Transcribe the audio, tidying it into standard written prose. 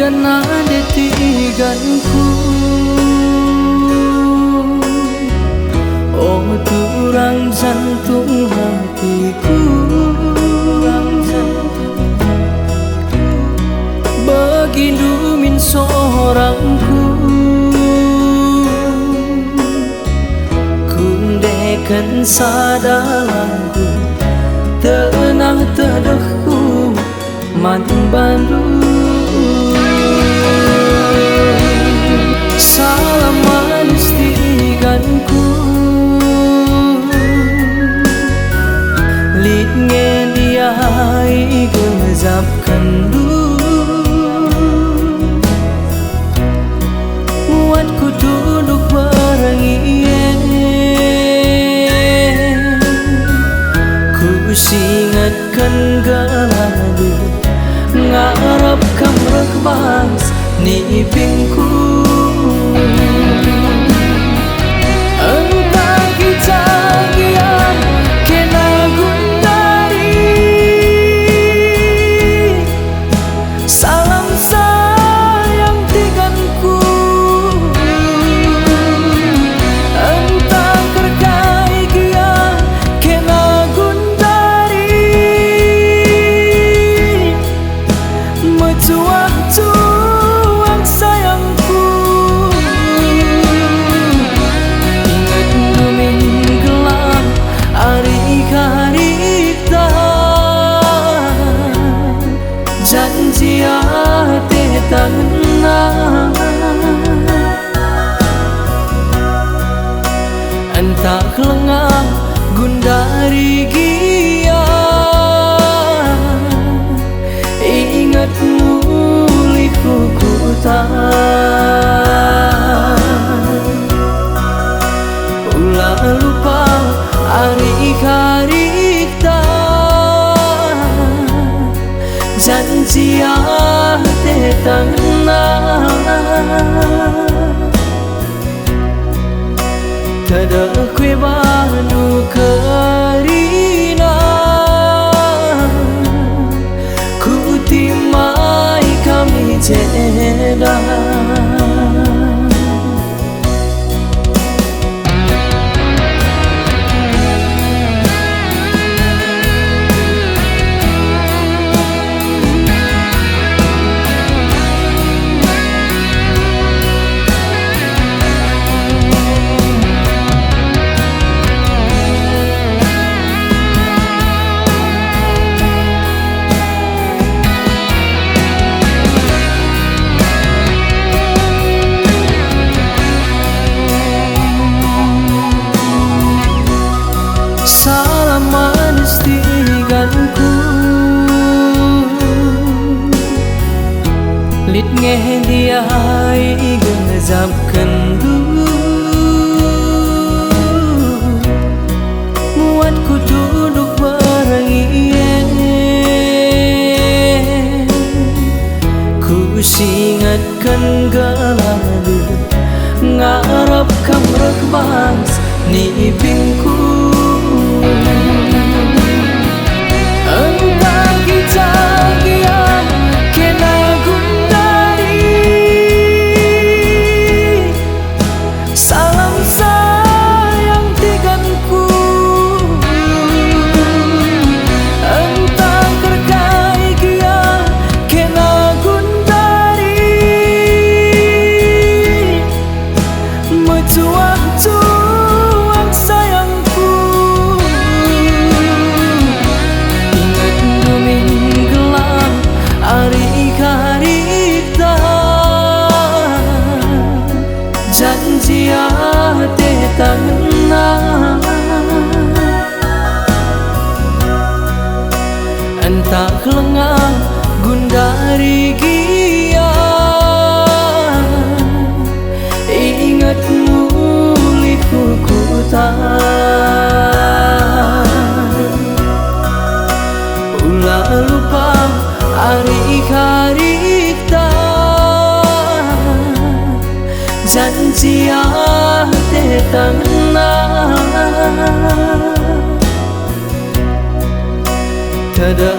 kena detiganku. Oh turang jantung hatiku, begitu min seorangku, kundekan sadalanku, tenang tedahku man baru. Salam manis tiganku, lit ngediai gezapkan du, muatku duduk berengien, ku singatkan galadu, ngarap kamrak bas ni pingku. Entah kita gian kena gundari, salam sayang tiganku. Entah kerkai gian kena gundari, metuang sayangku. Ingat dumin gelap hari-harita, janji hati tanah. Entah lengah gundari gia, ingatmu liku ulah lupa hari-harita, janji hati tanah. Tada kue banu kerina, ku timai kami jeda. Salam manis tiganku, lit ngediai gezapkan du, muatku duduk berengien, ku singatkan galadu, ngarap kamrak bas ni pingku. Entah kita gian kena gundari, salam sayang tiganku. Entah kerkai gian kena gundari, metuang sayangku. Ingat dumin gelap hari-harita, janji hati tanah. Entah lengah gundari gia, ingatmu liku ulah lupa hari-harita, janji hati tanah. Tada